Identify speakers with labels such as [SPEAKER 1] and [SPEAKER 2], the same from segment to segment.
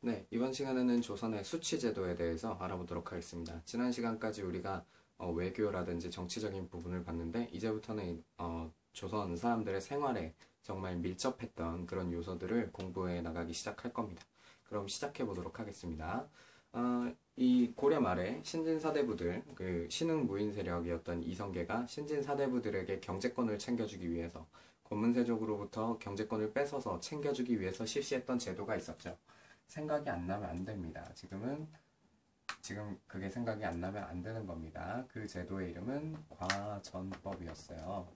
[SPEAKER 1] 네, 이번 시간에는 조선의 수치제도에 대해서 알아보도록 하겠습니다. 지난 시간까지 우리가 외교라든지 정치적인 부분을 봤는데 이제부터는 조선 사람들의 생활에 정말 밀접했던 그런 요소들을 공부해 나가기 시작할 겁니다. 그럼 시작해 보도록 하겠습니다. 이 고려 말에 신진사대부들, 그 신흥무인 세력이었던 이성계가 신진사대부들에게 경제권을 챙겨주기 위해서 권문세족으로부터 경제권을 뺏어서 챙겨주기 위해서 실시했던 제도가 있었죠. 생각이 안 나면 안 됩니다. 지금 그게 생각이 안 나면 안 되는 겁니다. 그 제도의 이름은 과전법이었어요.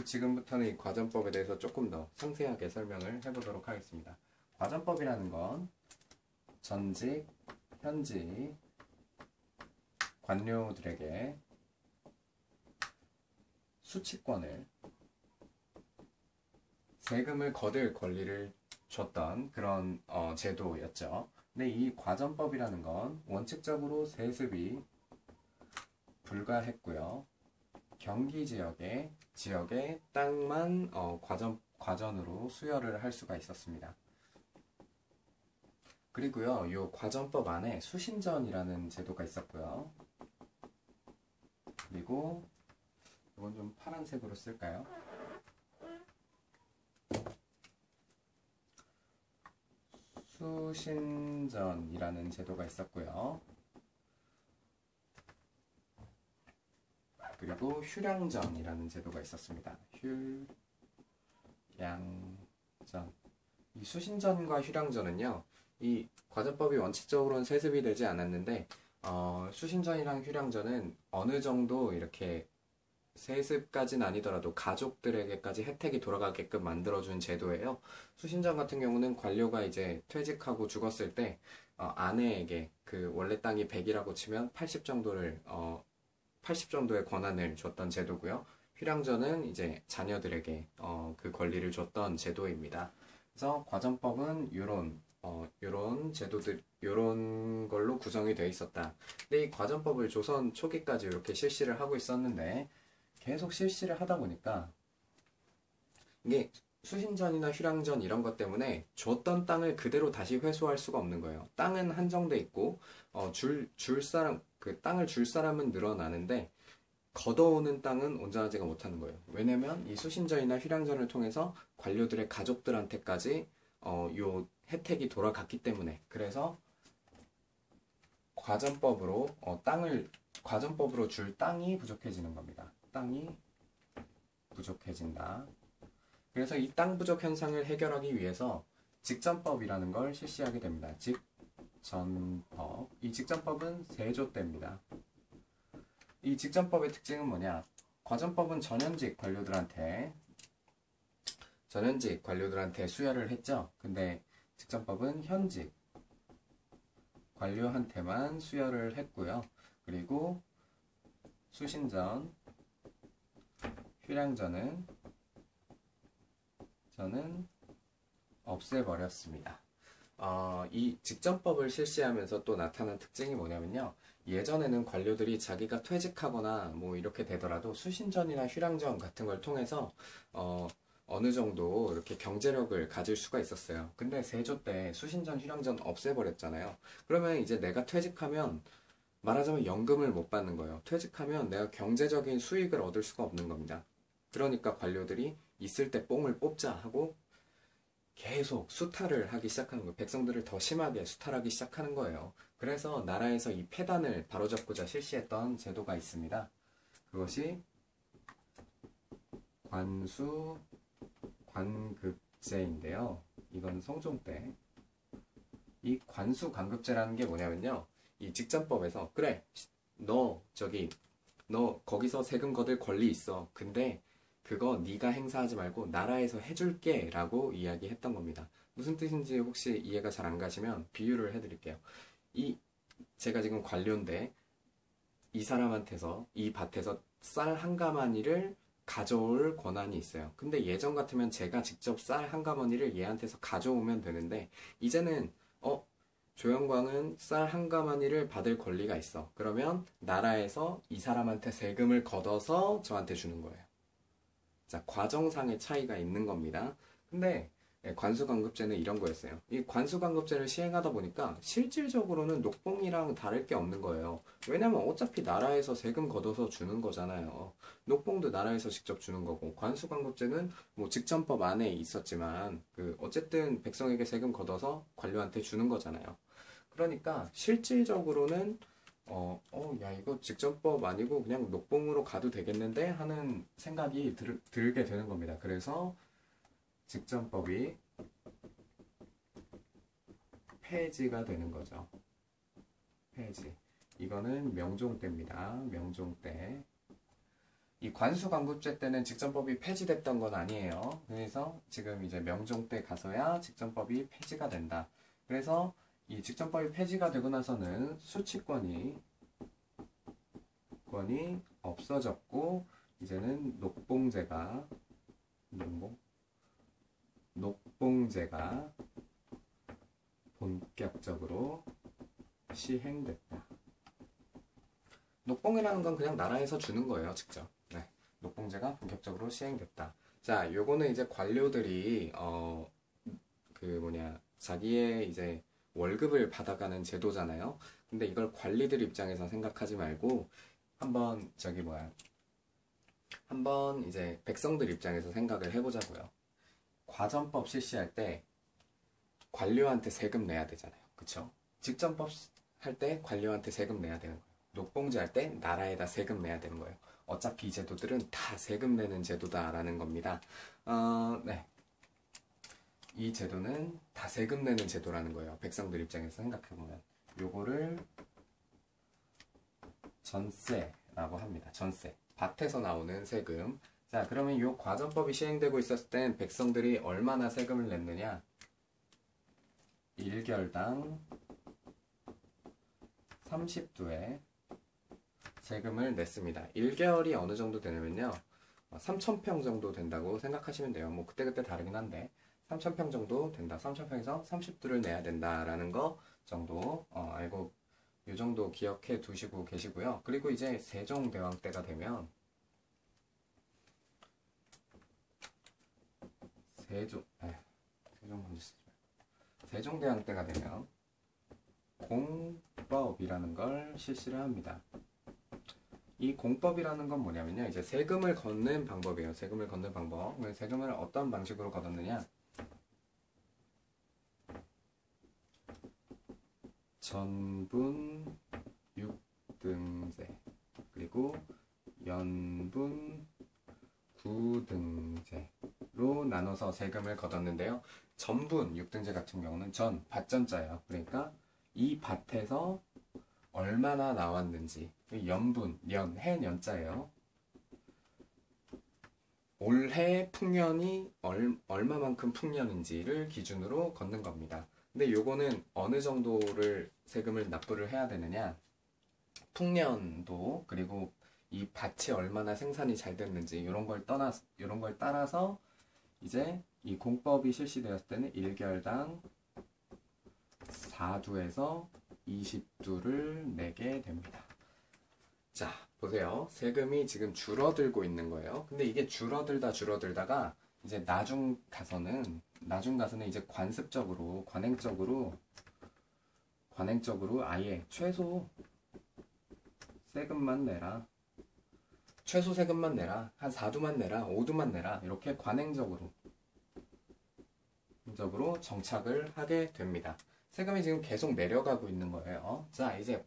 [SPEAKER 1] 지금부터는 이 과전법에 대해서 조금 더 상세하게 설명을 해보도록 하겠습니다. 과전법이라는 건 전직, 현직 관료들에게 수치권을, 세금을 거둘 권리를 줬던 그런 제도였죠. 근데 이 과전법이라는 건 원칙적으로 세습이 불가했고요. 경기 지역의 땅만 과전으로 수여를 할 수가 있었습니다. 그리고요, 이 과전법 안에 수신전이라는 제도가 있었고요. 그리고 이건 좀 파란색으로 쓸까요? 수신전이라는 제도가 있었고요. 그리고 휴량전이라는 제도가 있었습니다. 휴량전. 이 수신전과 휴량전은요, 이 과전법이 원칙적으로는 세습이 되지 않았는데 수신전이랑 휴량전은 어느 정도 이렇게 세습까지는 아니더라도 가족들에게까지 혜택이 돌아가게끔 만들어준 제도예요. 수신전 같은 경우는 관료가 이제 퇴직하고 죽었을 때 아내에게 그 원래 땅이 100이라고 치면 80 정도를 80 정도의 권한을 줬던 제도고요. 휴량전은 이제 자녀들에게 그 권리를 줬던 제도입니다. 그래서 과전법은 요런 제도들, 요런 걸로 구성이 되어 있었다. 근데 이 과전법을 조선 초기까지 이렇게 실시를 하고 있었는데 계속 실시를 하다 보니까 이게 수신전이나 휴량전 이런 것 때문에 줬던 땅을 그대로 다시 회수할 수가 없는 거예요. 땅은 한정돼 있고 그 땅을 줄 사람은 늘어나는데 걷어오는 땅은 온전하지가 못하는 거예요. 왜냐면 이 수신전이나 휴량전을 통해서 관료들의 가족들한테까지 요 혜택이 돌아갔기 때문에, 그래서 과전법으로 줄 땅이 부족해지는 겁니다. 땅이 부족해진다. 그래서 이 땅 부족 현상을 해결하기 위해서 직전법이라는 걸 실시하게 됩니다. 직전법. 이 직전법은 세조 때입니다. 이 직전법의 특징은 뭐냐? 과전법은 전현직 관료들한테 수여를 했죠. 근데 직전법은 현직 관료한테만 수여를 했고요. 그리고 수신전, 휴량전은 저는 없애버렸습니다. 이 직전법을 실시하면서 또 나타난 특징이 뭐냐면요. 예전에는 관료들이 자기가 퇴직하거나 뭐 이렇게 되더라도 수신전이나 휴량전 같은 걸 통해서 어느 정도 이렇게 경제력을 가질 수가 있었어요. 근데 세조 때 수신전, 휴량전 없애버렸잖아요. 그러면 이제 내가 퇴직하면 말하자면 연금을 못 받는 거예요. 퇴직하면 내가 경제적인 수익을 얻을 수가 없는 겁니다. 그러니까 관료들이 있을 때 뽕을 뽑자 하고 계속 수탈을 하기 시작하는 거예요. 백성들을 더 심하게 수탈하기 시작하는 거예요. 그래서 나라에서 이 폐단을 바로잡고자 실시했던 제도가 있습니다. 그것이 관수관급제인데요. 이건 성종 때. 이 관수관급제라는 게 뭐냐면요. 이 직전법에서 그래, 너 거기서 세금 거둘 권리 있어. 근데 그거 네가 행사하지 말고 나라에서 해줄게 라고 이야기했던 겁니다. 무슨 뜻인지 혹시 이해가 잘 안 가시면 비유를 해드릴게요. 제가 지금 관료인데 이 사람한테서 이 밭에서 쌀 한 가마니를 가져올 권한이 있어요. 근데 예전 같으면 제가 직접 쌀 한 가마니를 얘한테서 가져오면 되는데 이제는 조영광은 쌀 한 가마니를 받을 권리가 있어. 그러면 나라에서 이 사람한테 세금을 걷어서 저한테 주는 거예요. 자, 과정상의 차이가 있는 겁니다. 근데 예, 관수관급제는 이런 거였어요. 이 관수관급제를 시행하다 보니까 실질적으로는 녹봉이랑 다를 게 없는 거예요. 왜냐면 어차피 나라에서 세금 걷어서 주는 거잖아요. 녹봉도 나라에서 직접 주는 거고, 관수관급제는 뭐 직전법 안에 있었지만, 어쨌든 백성에게 세금 걷어서 관료한테 주는 거잖아요. 그러니까 실질적으로는 야, 이거 직전법 아니고 그냥 녹봉으로 가도 되겠는데? 하는 생각이 들게 되는 겁니다. 그래서 직전법이 폐지가 되는 거죠. 폐지. 이거는 명종 때입니다. 명종 때. 이 관수관급제 때는 직전법이 폐지됐던 건 아니에요. 그래서 지금 이제 명종 때 가서야 직전법이 폐지가 된다. 그래서 이 직전법이 폐지가 되고 나서는 수치권이 없어졌고 이제는 녹봉제가 본격적으로 시행됐다. 녹봉이라는 건 그냥 나라에서 주는 거예요, 직접. 네, 녹봉제가 본격적으로 시행됐다. 자, 요거는 이제 관료들이 자기의 이제 월급을 받아가는 제도잖아요. 근데 이걸 관리들 입장에서 생각하지 말고 한번 이제 백성들 입장에서 생각을 해보자고요. 과전법 실시할 때 관료한테 세금 내야 되잖아요. 그쵸? 직전법 할 때 관료한테 세금 내야 되는 거예요. 녹봉제 할 때 나라에다 세금 내야 되는 거예요. 어차피 이 제도들은 다 세금 내는 제도다라는 겁니다. 네. 이 제도는 다 세금 내는 제도라는 거예요. 백성들 입장에서 생각해보면. 요거를 전세라고 합니다. 전세. 밭에서 나오는 세금. 자, 그러면 이 과전법이 시행되고 있었을 땐 백성들이 얼마나 세금을 냈느냐? 1결당 30두의 세금을 냈습니다. 1개월이 어느 정도 되냐면요. 3,000평 정도 된다고 생각하시면 돼요. 뭐 그때그때 다르긴 한데 3,000평 정도 된다. 3,000평에서 30두를 내야 된다라는 거 정도 알고 이 정도 기억해 두시고 계시고요. 그리고 이제 세종대왕 때가 되면 세종대왕 때가 되면 공법이라는 걸 실시를 합니다. 이 공법이라는 건 뭐냐면요. 이제 세금을 걷는 방법이에요. 세금을 걷는 방법. 세금을 어떤 방식으로 걷었느냐? 전분 6등제 그리고 연분 9등제로 나눠서 세금을 걷었는데요. 전분 6등제 같은 경우는 밭전자예요. 그러니까 이 밭에서 얼마나 나왔는지, 연분, 해년자예요. 올해 풍년이 얼마만큼 풍년인지를 기준으로 걷는 겁니다. 근데 요거는 어느 정도를 세금을 납부를 해야 되느냐? 풍년도 그리고 이 밭이 얼마나 생산이 잘 됐는지 이런 걸 따라서 이제 이 공법이 실시되었을 때는 1결당 4두에서 20두를 내게 됩니다. 자, 보세요. 세금이 지금 줄어들고 있는 거예요. 근데 이게 줄어들다가 이제 나중 가서는 이제 관습적으로, 관행적으로 아예 최소 세금만 내라. 한 4두만 내라. 5두만 내라. 이렇게 관행적으로 정착을 하게 됩니다. 세금이 지금 계속 내려가고 있는 거예요. 자, 이제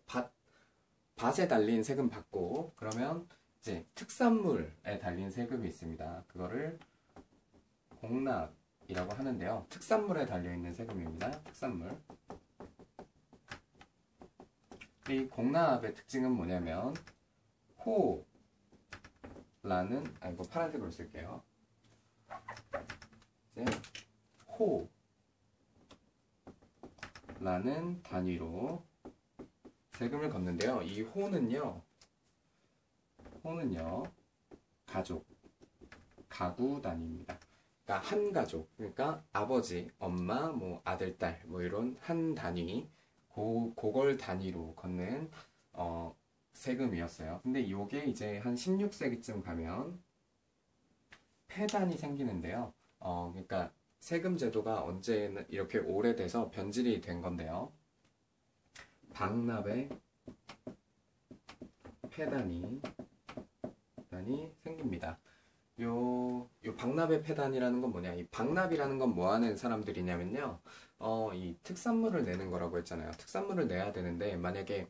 [SPEAKER 1] 밭에 달린 세금 받고, 그러면 이제 특산물에 달린 세금이 있습니다. 그거를 공납이라고 하는데요. 특산물에 달려있는 세금입니다. 특산물. 이 공납의 특징은 뭐냐면, 이거 파란색으로 쓸게요. 이제 호라는 단위로 세금을 걷는데요. 이 호는요, 가구 단위입니다. 그러니까 한 가족, 그러니까 아버지, 엄마, 뭐 아들, 딸, 뭐 이런 한 단위, 그걸 단위로 걷는 세금이었어요. 근데 이게 이제 한 16세기쯤 가면 폐단이 생기는데요. 그러니까 세금 제도가 언제는 이렇게 오래돼서 변질이 된 건데요. 박납의 폐단이 생깁니다. 요 박납의 폐단이라는 건 뭐냐? 이 박납이라는 건 뭐 하는 사람들이냐면요. 이 특산물을 내는 거라고 했잖아요. 특산물을 내야 되는데, 만약에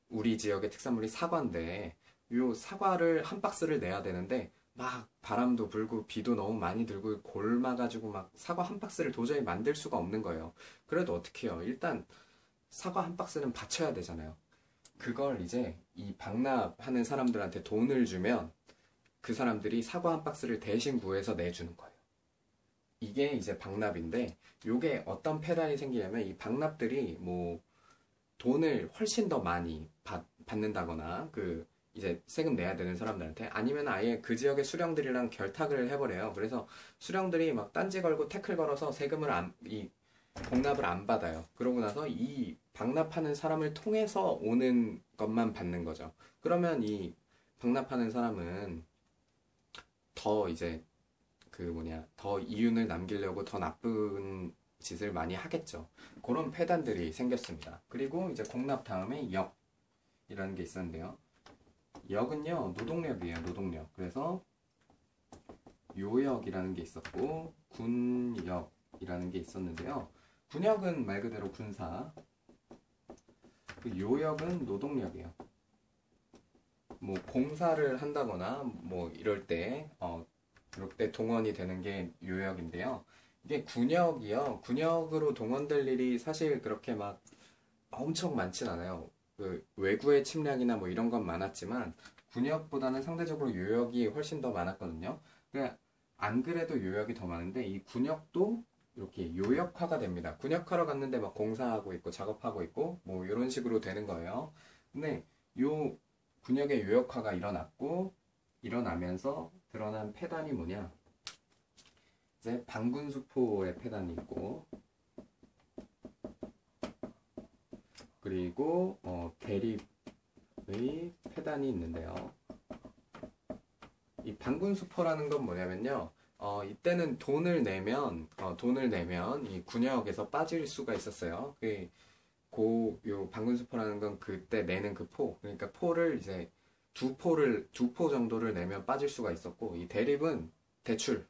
[SPEAKER 1] 우리 지역의 특산물이 사과인데, 요 사과를 한 박스를 내야 되는데, 막 바람도 불고 비도 너무 많이 들고 골마가지고 막 사과 한 박스를 도저히 만들 수가 없는 거예요. 그래도 어떻게 해요? 일단 사과 한 박스는 바쳐야 되잖아요. 그걸 이제 이 박납하는 사람들한테 돈을 주면 그 사람들이 사과 한 박스를 대신 구해서 내주는 거예요. 이게 이제 박납인데, 요게 어떤 폐단이 생기냐면, 이 박납들이 뭐 돈을 훨씬 더 많이 받는다거나, 이제 세금 내야 되는 사람들한테, 아니면 아예 그 지역의 수령들이랑 결탁을 해버려요. 그래서 수령들이 막 딴지 걸고 태클 걸어서 이 복납을 안 받아요. 그러고 나서 이 박납하는 사람을 통해서 오는 것만 받는 거죠. 그러면 이 박납하는 사람은 더 이제 더 이윤을 남기려고 더 나쁜 짓을 많이 하겠죠. 그런 폐단들이 생겼습니다. 그리고 이제 공납 다음에 역이라는 게 있었는데요. 역은요, 노동력이에요, 노동력. 그래서 요역이라는 게 있었고, 군역이라는 게 있었는데요. 군역은 말 그대로 군사, 그 요역은 노동력이에요. 뭐 공사를 한다거나 뭐 이럴 때 동원이 되는 게 요역인데요. 이게 군역이요. 군역으로 동원될 일이 사실 그렇게 막 엄청 많진 않아요. 그 외구의 침략이나 뭐 이런 건 많았지만 군역보다는 상대적으로 요역이 훨씬 더 많았거든요. 그러니까 안 그래도 요역이 더 많은데 이 군역도 이렇게 요역화가 됩니다. 군역하러 갔는데 막 공사하고 있고 작업하고 있고 뭐 이런 식으로 되는 거예요. 근데 요 군역의 요역화가 일어나면서 드러난 폐단이 뭐냐? 이제 방군수포의 폐단이 있고, 그리고 대립의 폐단이 있는데요. 이 방군수포라는 건 뭐냐면요. 이때는 돈을 내면 이 군역에서 빠질 수가 있었어요. 요 방군수포라는 건 그때 내는 그 그러니까 포를 이제 두 포 정도를 내면 빠질 수가 있었고, 이 대립은 대출,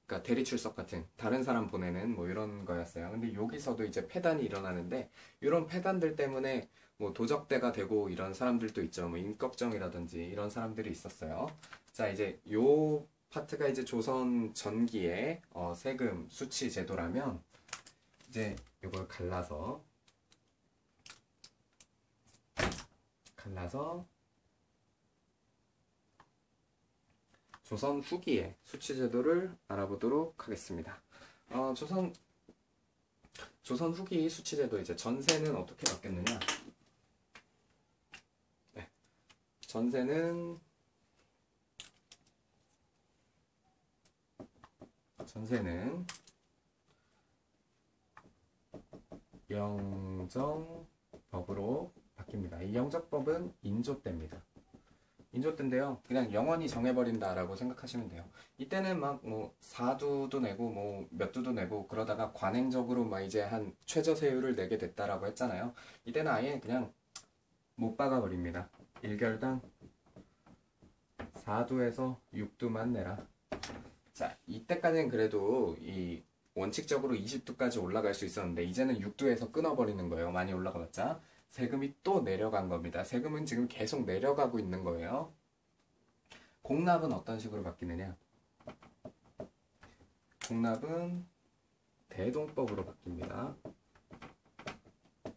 [SPEAKER 1] 그러니까 대리출석 같은 다른 사람 보내는 뭐 이런 거였어요. 근데 여기서도 이제 폐단이 일어나는데, 이런 폐단들 때문에 뭐 도적대가 되고 이런 사람들도 있죠. 뭐 임꺽정이라든지 이런 사람들이 있었어요. 자, 이제 요 파트가 이제 조선 전기의 세금 수치 제도라면, 이제 요걸 갈라서 조선 후기의 수치 제도를 알아보도록 하겠습니다. 조선 후기 수치 제도, 이제 전세는 어떻게 바뀌었느냐? 네. 전세는 영정법으로 바뀝니다. 이 영정법은 인조 때입니다. 인조 때인데요. 그냥 영원히 정해버린다라고 생각하시면 돼요. 이때는 막 뭐 사두도 내고 뭐 몇 두도 내고 그러다가 관행적으로 막 이제 한 최저세율을 내게 됐다라고 했잖아요. 이때는 아예 그냥 못 박아버립니다. 1결당 4두에서 6두만 내라. 자, 이때까지는 그래도 이 원칙적으로 20두까지 올라갈 수 있었는데, 이제는 6두에서 끊어버리는 거예요. 많이 올라가봤자. 세금이 또 내려간 겁니다. 세금은 지금 계속 내려가고 있는 거예요. 공납은 어떤 식으로 바뀌느냐? 공납은 대동법으로 바뀝니다.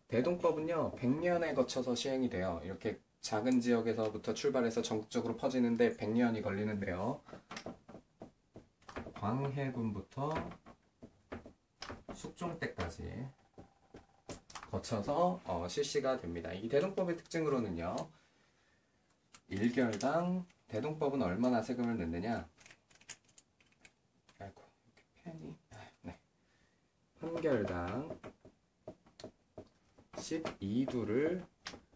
[SPEAKER 1] 대동법은요, 100년에 거쳐서 시행이 돼요. 이렇게 작은 지역에서부터 출발해서 전국적으로 퍼지는데 100년이 걸리는데요. 광해군부터 숙종 때까지 거쳐서 실시가 됩니다. 이 대동법의 특징으로는요, 1결당 대동법은 얼마나 세금을 냈느냐? 아이고, 이렇게 펜이. 네. 1결당 12두를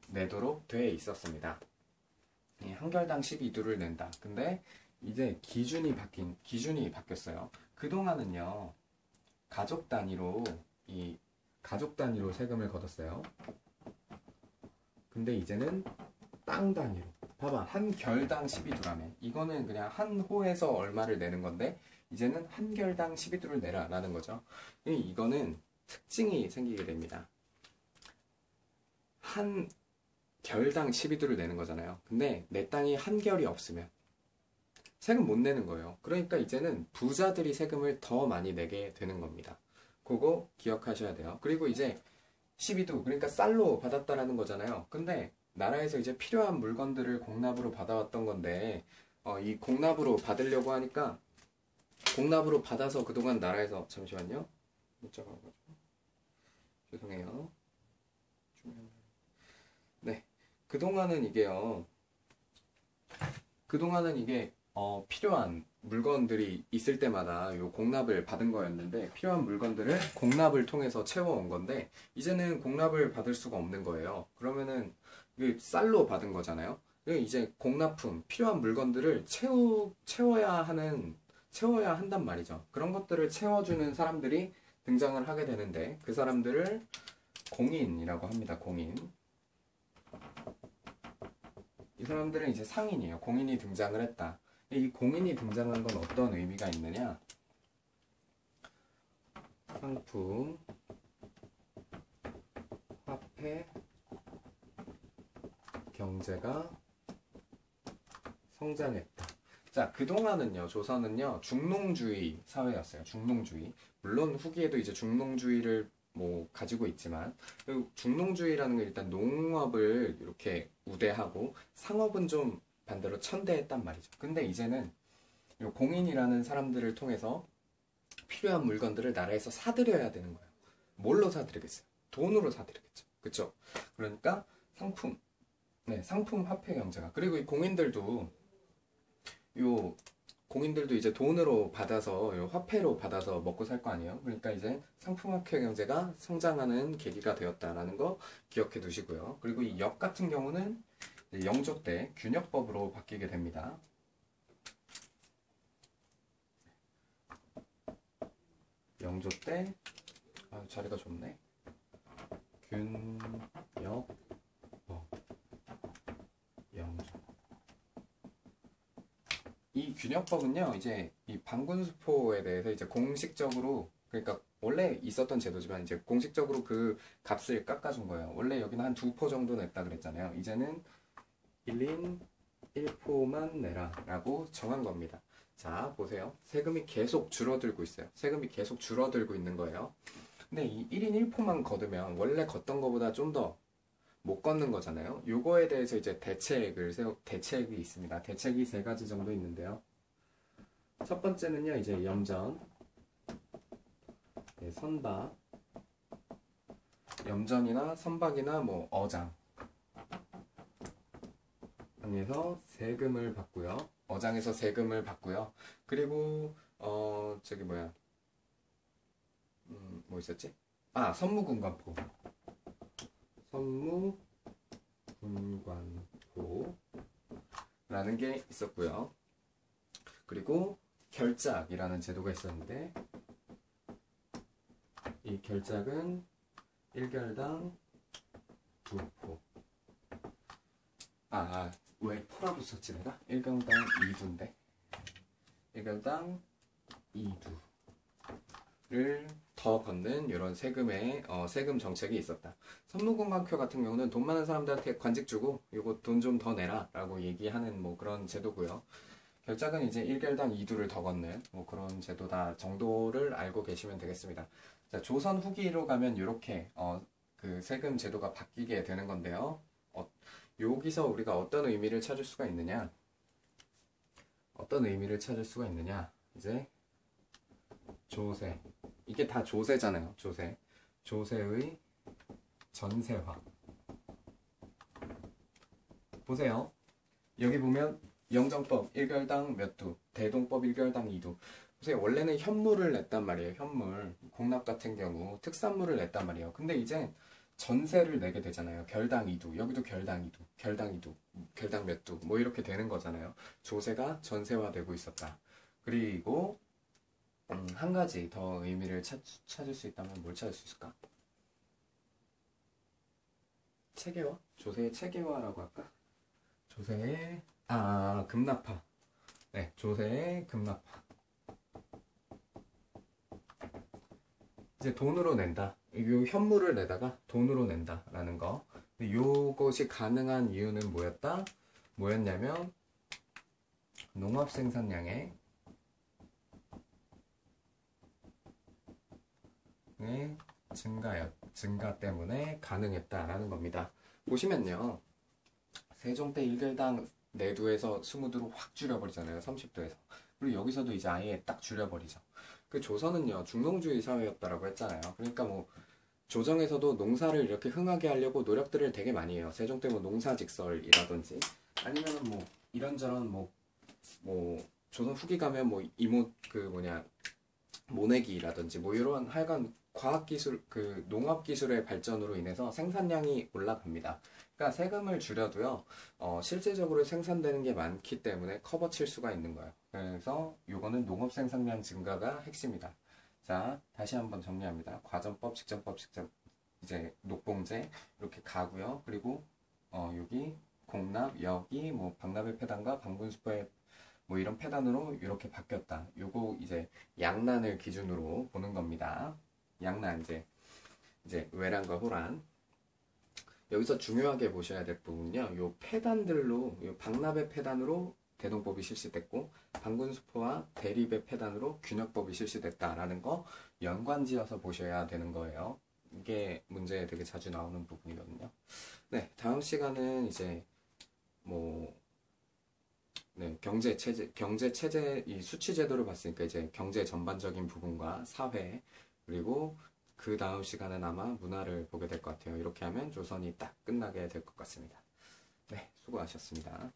[SPEAKER 1] 내도록 돼 있었습니다. 1결당 12두를 낸다. 근데 이제 기준이 바뀌었어요. 그동안은요, 가족 단위로 세금을 걷었어요. 근데 이제는 땅 단위로. 봐봐, 한 결당 12두라며. 이거는 그냥 한 호에서 얼마를 내는 건데 이제는 한 결당 12두를 내라라는 거죠. 이거는 특징이 생기게 됩니다. 한 결당 12두를 내는 거잖아요. 근데 내 땅이 한 결이 없으면 세금 못 내는 거예요. 그러니까 이제는 부자들이 세금을 더 많이 내게 되는 겁니다. 그거 기억하셔야 돼요. 그리고 이제 12두, 그러니까 쌀로 받았다라는 거잖아요. 근데 나라에서 이제 필요한 물건들을 공납으로 받아왔던 건데 이 공납으로 받으려고 하니까 공납으로 받아서 그동안 나라에서 잠시만요. 문자가 와가지고 죄송해요. 네, 그동안은 이게 필요한 물건들이 있을 때마다 요 공납을 받은 거였는데 필요한 물건들을 공납을 통해서 채워온 건데 이제는 공납을 받을 수가 없는 거예요. 그러면은 이게 쌀로 받은 거잖아요. 이제 공납품, 필요한 물건들을 채워야 한단 말이죠. 그런 것들을 채워주는 사람들이 등장을 하게 되는데 그 사람들을 공인이라고 합니다. 공인. 이 사람들은 이제 상인이에요. 공인이 등장을 했다. 이 공인이 등장한 건 어떤 의미가 있느냐? 상품, 화폐, 경제가 성장했다. 자, 그동안은요, 조선은요, 중농주의 사회였어요. 중농주의. 물론 후기에도 이제 중농주의를 뭐 가지고 있지만 중농주의라는 게 일단 농업을 이렇게 우대하고 상업은 좀 반대로 천대했단 말이죠. 근데 이제는 요 공인이라는 사람들을 통해서 필요한 물건들을 나라에서 사들여야 되는 거예요. 뭘로 사들이겠어요? 돈으로 사들이겠죠. 그쵸? 그러니까 상품, 상품 화폐 경제가. 그리고 이 공인들도 이제 돈으로 받아서 화폐로 받아서 먹고 살 거 아니에요. 그러니까 이제 상품 화폐 경제가 성장하는 계기가 되었다라는 거 기억해 두시고요. 그리고 이 역 같은 경우는 영조 때 균역법으로 바뀌게 됩니다. 영조 때 자리가 좁네. 균역법 영조. 이 균역법은요, 이제 이 반군수포에 대해서 이제 공식적으로, 그러니까 원래 있었던 제도지만 이제 공식적으로 그 값을 깎아준 거예요. 원래 여기는 한 2포 정도 냈다 그랬잖아요. 이제는 1인 1포만 내라 라고 정한 겁니다. 자, 보세요. 세금이 계속 줄어들고 있어요. 세금이 계속 줄어들고 있는 거예요. 근데 이 1인 1포만 걷으면 원래 걷던 것보다 좀 더 못 걷는 거잖아요. 요거에 대해서 이제 대책이 있습니다. 대책이 3가지 정도 있는데요. 첫 번째는요, 이제 염전, 선박, 염전이나 선박이나 뭐 어장 에서 세금을 받고요. 어장에서 세금을 받고요. 그리고 뭐 있었지? 선무군관포. 선무군관포라는 게 있었고요. 그리고 결작이라는 제도가 있었는데 이 결작은 1결당 2포. 왜 포라고 썼지 내가? 1결당 2두인데 1결당 2두를 더 걷는 이런 세금 정책이 있었다. 선무군관표 같은 경우는 돈 많은 사람들한테 관직 주고 이거 돈 좀 더 내라 라고 얘기하는 뭐 그런 제도고요. 결작은 이제 1결당 2두를 더 걷는 뭐 그런 제도다 정도를 알고 계시면 되겠습니다. 자, 조선 후기로 가면 이렇게 그 세금 제도가 바뀌게 되는 건데요. 여기서 우리가 어떤 의미를 찾을 수가 있느냐? 이제 조세. 이게 다 조세잖아요. 조세. 조세의 전세화. 보세요. 여기 보면 영정법 1결당 몇 두, 대동법 1결당 2두. 보세요. 원래는 현물을 냈단 말이에요. 현물. 공납 같은 경우 특산물을 냈단 말이에요. 근데 이제 전세를 내게 되잖아요. 결당 2두, 여기도 결당 2두, 결당 2두, 결당 몇 두, 뭐 이렇게 되는 거잖아요. 조세가 전세화되고 있었다. 그리고 한 가지 더 의미를 찾을 수 있다면 뭘 찾을 수 있을까? 체계화? 조세의 체계화라고 할까? 조세의 급납화. 네, 조세의 급납화. 이제 돈으로 낸다. 요 현물을 내다가 돈으로 낸다라는 거. 요것이 가능한 이유는 뭐였냐면 농업 생산량의 증가 때문에 가능했다라는 겁니다. 보시면요. 세종 때 1개당 내두에서 20도로 확 줄여버리잖아요. 30도에서. 그리고 여기서도 이제 아예 딱 줄여버리죠. 그 조선은요, 중농주의 사회였다라고 했잖아요. 그러니까 뭐, 조정에서도 농사를 이렇게 흥하게 하려고 노력들을 되게 많이 해요. 세종 때 뭐 농사직설이라든지, 아니면 뭐, 이런저런 조선 후기 가면 뭐, 모내기라든지, 뭐, 이런 하여간 과학기술, 농업기술의 발전으로 인해서 생산량이 올라갑니다. 그러니까 세금을 줄여도요, 실제적으로 생산되는 게 많기 때문에 커버칠 수가 있는 거예요. 그래서 요거는 농업 생산량 증가가 핵심이다. 자, 다시 한번 정리합니다. 과전법, 직전법, 이제 녹봉제 이렇게 가고요. 그리고 여기 공납, 여기 뭐 방납의 폐단과 방분수포의 뭐 이런 폐단으로 이렇게 바뀌었다. 요거 이제 양난을 기준으로 보는 겁니다. 양난 이제 외란과 호란. 여기서 중요하게 보셔야 될 부분은요. 요 폐단들로, 요 방납의 폐단으로 대동법이 실시됐고, 방군수포와 대립의 폐단으로 균역법이 실시됐다라는 거 연관지어서 보셔야 되는 거예요. 이게 문제에 되게 자주 나오는 부분이거든요. 네, 다음 시간은 이제 경제 체제, 이 수치 제도를 봤으니까 이제 경제 전반적인 부분과 사회, 그리고 그 다음 시간은 아마 문화를 보게 될 것 같아요. 이렇게 하면 조선이 딱 끝나게 될 것 같습니다. 네, 수고하셨습니다.